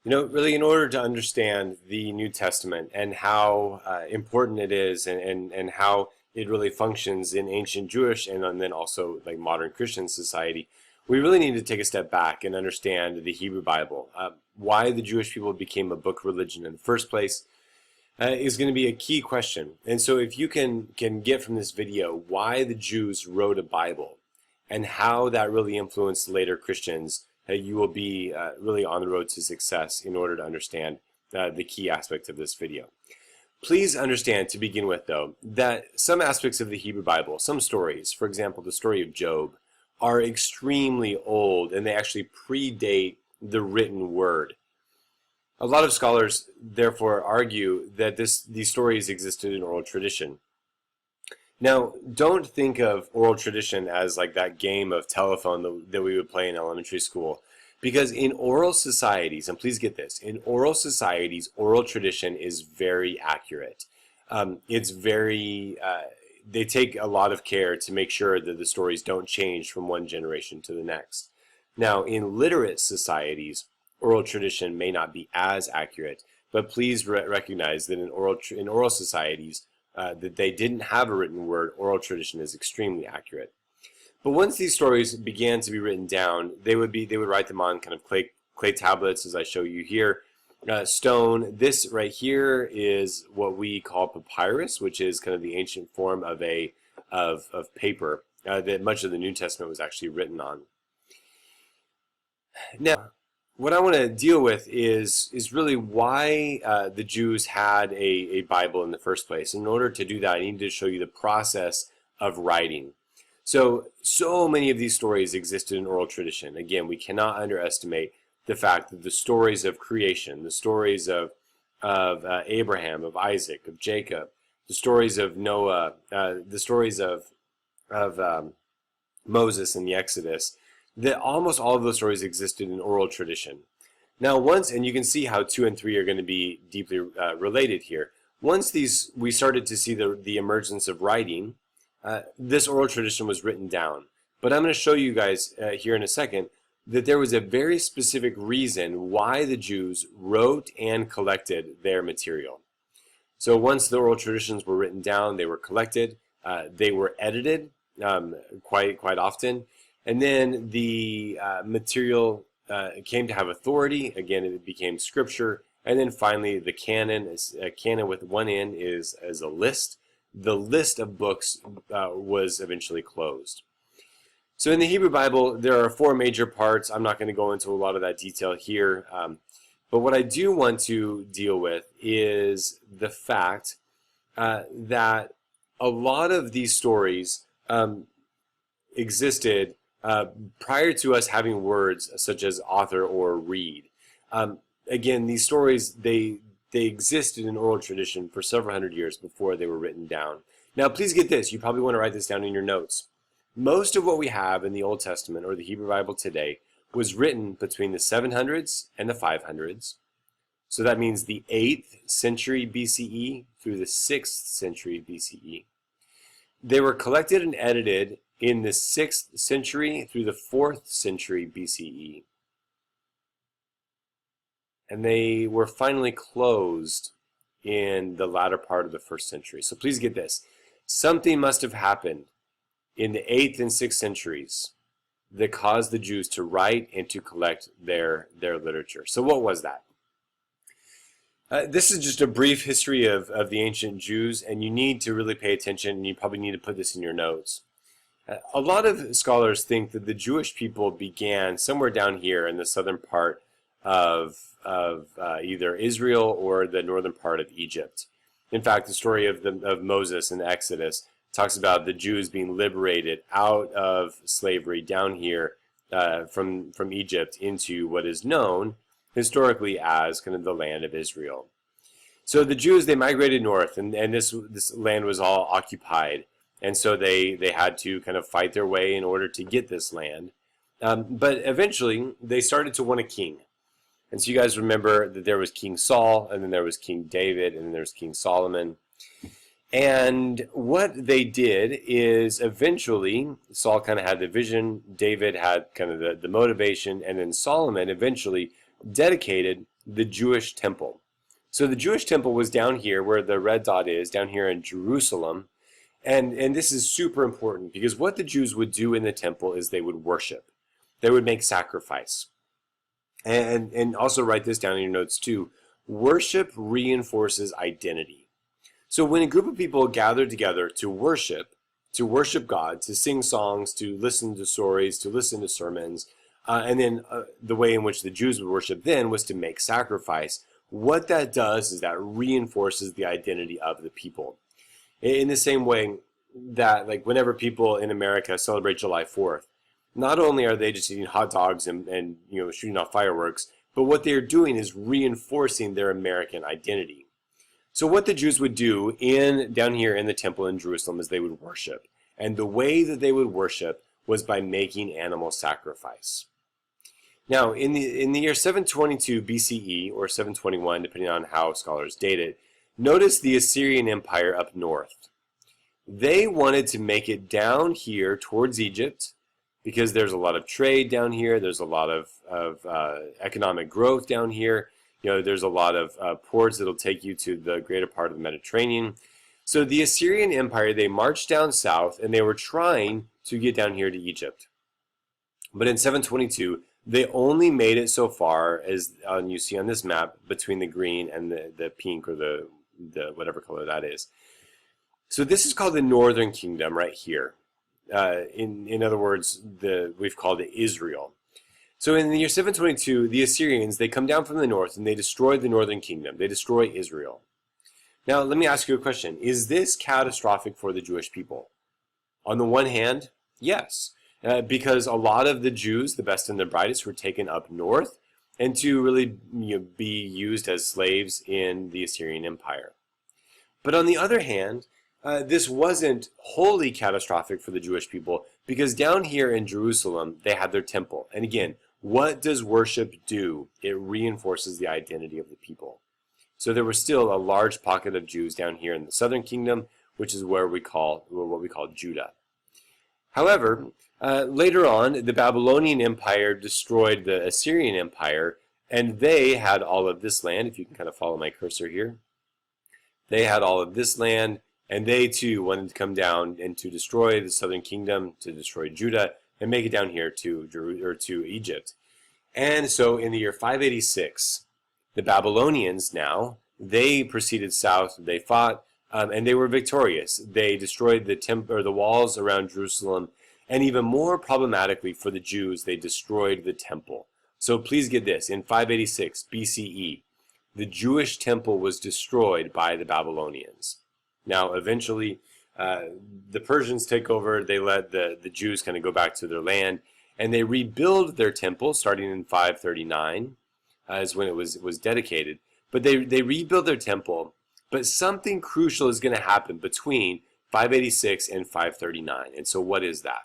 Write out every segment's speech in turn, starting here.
Really, in order to understand the New Testament and how important it is, and how it really functions in ancient Jewish and then also like modern Christian society, we really need to take a step back and understand the Hebrew Bible. Why the Jewish people became a book religion in the first place is going to be a key question. And so if you can get from this video why the Jews wrote a Bible and how that really influenced later Christians, you will be really on the road to success in order to understand the key aspects of this video. Please understand, to begin with though, that some aspects of the Hebrew Bible, some stories, for example the story of Job, are extremely old and they actually predate the written word. A lot of scholars therefore argue that these stories existed in oral tradition. Now, don't think of oral tradition as like that game of telephone that we would play in elementary school. Because in oral societies, and please get this, in oral societies, oral tradition is very accurate. They take a lot of care to make sure that the stories don't change from one generation to the next. Now, in literate societies, oral tradition may not be as accurate, but please recognize that in oral societies, that they didn't have a written word, oral tradition is extremely accurate. But once these stories began to be written down, they would write them on kind of clay tablets, as I show you here, stone. This right here is what we call papyrus, which is kind of the ancient form of paper that much of the New Testament was actually written on. Now, what I want to deal with is really why the Jews had a Bible in the first place. In order to do that, I need to show you the process of writing. So many of these stories existed in oral tradition. Again, we cannot underestimate the fact that the stories of creation, the stories of Abraham, of Isaac, of Jacob, the stories of Noah, the stories of Moses and the Exodus, that almost all of those stories existed in oral tradition. Now and you can see how 2 and 3 are going to be deeply related here. Once we started to see the emergence of writing, this oral tradition was written down. But I'm going to show you guys here in a second that there was a very specific reason why the Jews wrote and collected their material. So once the oral traditions were written down, they were collected, they were edited quite often, and then the material came to have authority. Again, it became scripture, and then finally the canon. A canon with one N is a list. The list of books was eventually closed. So in the Hebrew Bible, there are 4 major parts. I'm not going to go into a lot of that detail here, but what I do want to deal with is the fact that a lot of these stories existed prior to us having words such as author or read. Again, these stories, they existed in oral tradition for several hundred years before they were written down. Now, please get this. You probably want to write this down in your notes. Most of what we have in the Old Testament or the Hebrew Bible today was written between the 700s and the 500s. So that means the 8th century BCE through the 6th century BCE. They were collected and edited in the 6th century through the 4th century BCE. And they were finally closed in the latter part of the 1st century. So please get this. Something must have happened in the 8th and 6th centuries that caused the Jews to write and to collect their literature. So what was that? This is just a brief history of the ancient Jews, and you need to really pay attention, and you probably need to put this in your notes. A lot of scholars think that the Jewish people began somewhere down here in the southern part of either Israel or the northern part of Egypt. In fact, the story of Moses and the Exodus talks about the Jews being liberated out of slavery down here from Egypt into what is known historically as kind of the land of Israel. So the Jews, they migrated north, and this land was all occupied, and so they had to kind of fight their way in order to get this land. But eventually, they started to want a king. And so you guys remember that there was King Saul, and then there was King David, and then there was King Solomon. And what they did is eventually, Saul kind of had the vision, David had kind of the motivation, and then Solomon eventually dedicated the Jewish temple. So the Jewish temple was down here where the red dot is, down here in Jerusalem. And this is super important because what the Jews would do in the temple is they would worship. They would make sacrifice. And also write this down in your notes too. Worship reinforces identity. So when a group of people gather together to worship God, to sing songs, to listen to stories, to listen to sermons, and then the way in which the Jews would worship then was to make sacrifice. What that does is that reinforces the identity of the people. In the same way that, like, whenever people in America celebrate July 4th, not only are they just eating hot dogs and shooting off fireworks, but what they're doing is reinforcing their American identity. So what the Jews would do down here in the temple in Jerusalem is they would worship. And the way that they would worship was by making animal sacrifice. Now, in the year 722 BCE, or 721, depending on how scholars date it, notice the Assyrian Empire up north. They wanted to make it down here towards Egypt because there's a lot of trade down here. There's a lot of economic growth down here. There's a lot of ports that'll take you to the greater part of the Mediterranean. So the Assyrian Empire, they marched down south and they were trying to get down here to Egypt. But in 722, they only made it so far as you see on this map between the green and the pink, or the whatever color that is. So this is called the Northern Kingdom right here. In other words, we've called it Israel. So in the year 722, the Assyrians, they come down from the north and they destroy the Northern Kingdom. They destroy Israel. Now, let me ask you a question. Is this catastrophic for the Jewish people? On the one hand, yes. Because a lot of the Jews, the best and the brightest, were taken up north and to really be used as slaves in the Assyrian Empire. But on the other hand, this wasn't wholly catastrophic for the Jewish people, because down here in Jerusalem, they had their temple. And again, what does worship do? It reinforces the identity of the people. So there was still a large pocket of Jews down here in the southern kingdom, which is what we call Judah. However, later on, the Babylonian Empire destroyed the Assyrian Empire, and they had all of this land. If you can kind of follow my cursor here. They had all of this land, and they too wanted to come down and to destroy the southern kingdom, to destroy Judah, and make it down here to Egypt. And so in the year 586, the Babylonians now, they proceeded south, they fought, and they were victorious. They destroyed the walls around Jerusalem, and even more problematically for the Jews, they destroyed the temple. So please get this, in 586 BCE, the Jewish temple was destroyed by the Babylonians. Now, eventually, the Persians take over. They let the Jews kind of go back to their land, and they rebuild their temple starting in 539, is when it was dedicated. But they rebuild their temple, but something crucial is going to happen between 586 and 539. And so what is that?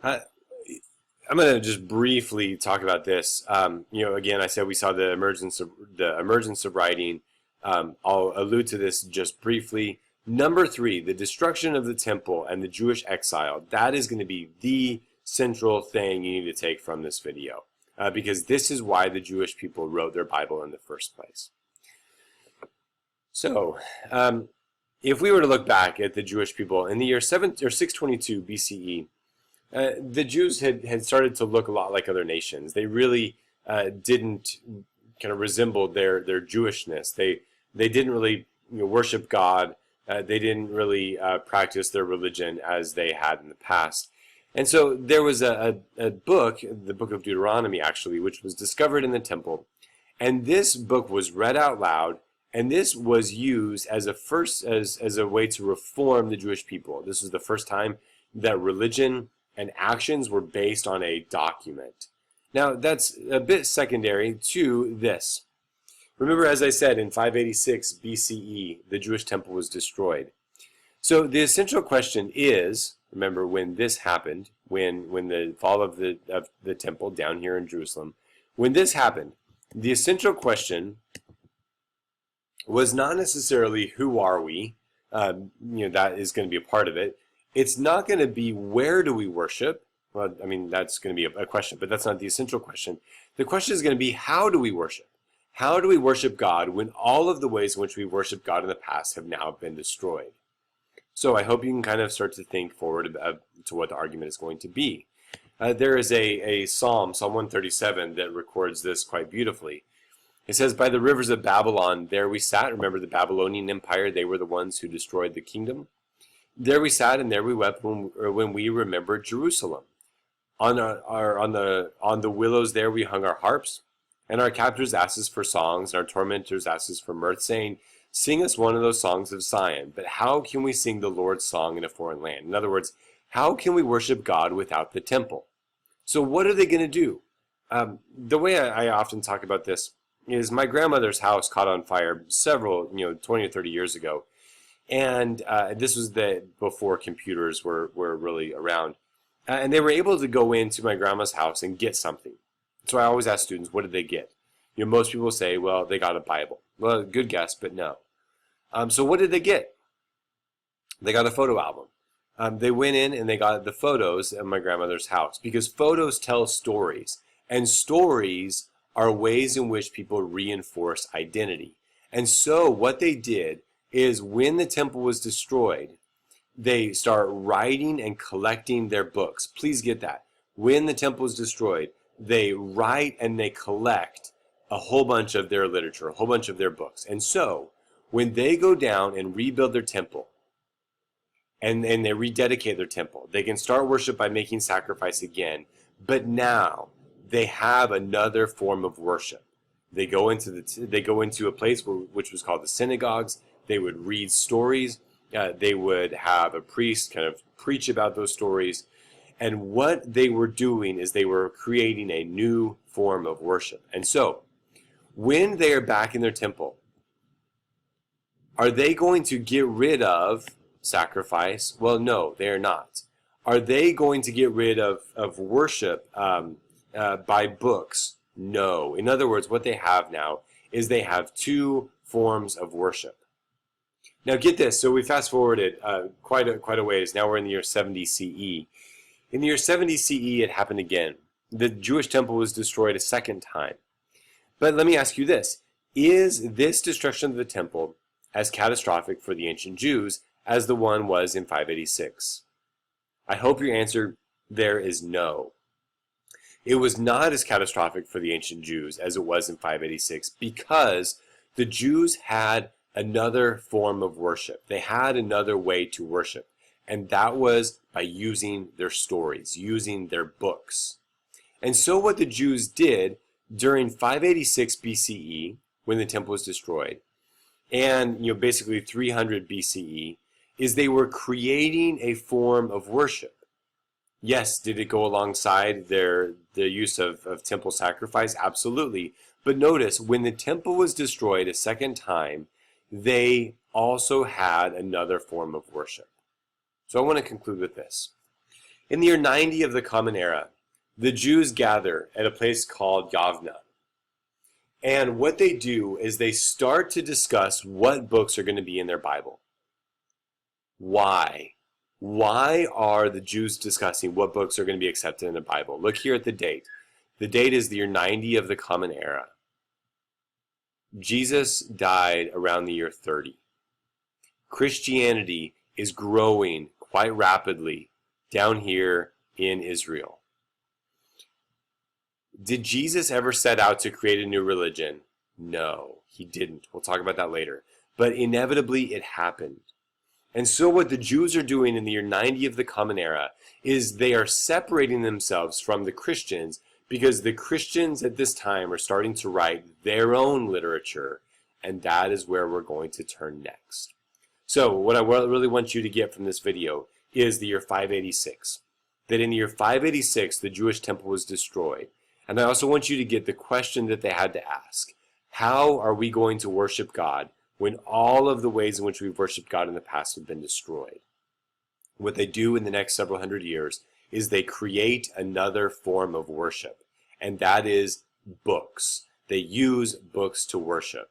I'm going to just briefly talk about this. Again, I said we saw the emergence of writing. I'll allude to this just briefly. Number 3, the destruction of the temple and the Jewish exile. That is going to be the central thing you need to take from this video, because this is why the Jewish people wrote their Bible in the first place. So, if we were to look back at the Jewish people in the year 622 BCE, the Jews had started to look a lot like other nations. They really didn't kind of resemble their Jewishness. They didn't really worship God. They didn't really practice their religion as they had in the past. And so there was a book, the book of Deuteronomy actually, which was discovered in the temple. And this book was read out loud, and this was used as a way to reform the Jewish people. This was the first time that religion and actions were based on a document. Now, that's a bit secondary to this. Remember, as I said, in 586 BCE, the Jewish temple was destroyed. So the essential question is, remember when this happened, when the fall of the temple down here in Jerusalem, when this happened, the essential question was not necessarily who are we, that is going to be a part of it. It's not going to be where do we worship, Well, I mean, that's going to be a question, but that's not the essential question. The question is going to be, how do we worship? How do we worship God when all of the ways in which we worship God in the past have now been destroyed? So I hope you can kind of start to think forward to what the argument is going to be. There is a Psalm 137, that records this quite beautifully. It says, by the rivers of Babylon, there we sat. Remember the Babylonian Empire, they were the ones who destroyed the kingdom. There we sat and there we wept when we remembered Jerusalem. On the willows there we hung our harps, and our captors asked us for songs, and our tormentors asked us for mirth, saying, sing us one of those songs of Zion. But how can we sing the Lord's song in a foreign land? In other words, how can we worship God without the temple? So what are they going to do? The way I often talk about this is my grandmother's house caught on fire several, 20 or 30 years ago. And this was before computers were really around. And they were able to go into my grandma's house and get something. So I always ask students, what did they get? Most people say, well, they got a Bible. Well, good guess, but no. So what did they get? They got a photo album. They went in and they got the photos of my grandmother's house, because photos tell stories, and stories are ways in which people reinforce identity. And so what they did is, when the temple was destroyed, they start writing and collecting their books. Please get that. When the temple was destroyed, they write and they collect a whole bunch of their literature, a whole bunch of their books. And so when they go down and rebuild their temple, and they rededicate their temple, they can start worship by making sacrifice again. But now they have another form of worship. They go into a place which was called the synagogues. They would read stories. They would have a priest kind of preach about those stories. And what they were doing is they were creating a new form of worship. And so when they are back in their temple, are they going to get rid of sacrifice? Well, no, they are not. Are they going to get rid of worship by books? No. In other words, what they have now is they have two forms of worship. Now get this, so we fast forwarded quite a ways. Now we're in the year 70 CE. In the year 70 CE, it happened again. The Jewish temple was destroyed a second time. But let me ask you this. Is this destruction of the temple as catastrophic for the ancient Jews as the one was in 586? I hope your answer there is no. It was not as catastrophic for the ancient Jews as it was in 586, because the Jews had another form of worship. They had another way to worship, and that was by using their stories, using their books. And so what the Jews did during 586 BCE, when the temple was destroyed, and basically 300 BCE, is they were creating a form of worship. Yes, did it go alongside the use of temple sacrifice? Absolutely. But notice, when the temple was destroyed a second time, they also had another form of worship. So I want to conclude with this. In the year 90 of the Common Era, the Jews gather at a place called Yavna. And what they do is they start to discuss what books are going to be in their Bible. Why? Why are the Jews discussing what books are going to be accepted in the Bible? Look here at the date. The date is the year 90 of the Common Era. Jesus died around the year 30. Christianity is growing quite rapidly down here in Israel. Did Jesus ever set out to create a new religion? No, he didn't. We'll talk about that later. But inevitably it happened. And so what the Jews are doing in the year 90 of the Common Era is they are separating themselves from the Christians, because the Christians at this time are starting to write their own literature, and that is where we're going to turn next. So what I really want you to get from this video is the year 586. That in the year 586, the Jewish temple was destroyed. And I also want you to get the question that they had to ask. How are we going to worship God when all of the ways in which we've worshiped God in the past have been destroyed? What they do in the next several hundred years is they create another form of worship, and that is books. They use books to worship.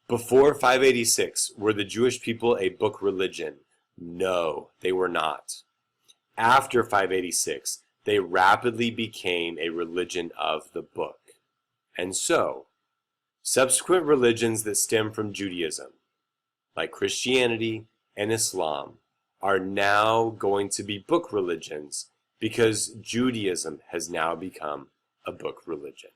Before 586, were the Jewish people a book religion? No, they were not. After 586, they rapidly became a religion of the book. And so, subsequent religions that stem from Judaism, like Christianity and Islam, are now going to be book religions because Judaism has now become a book religion.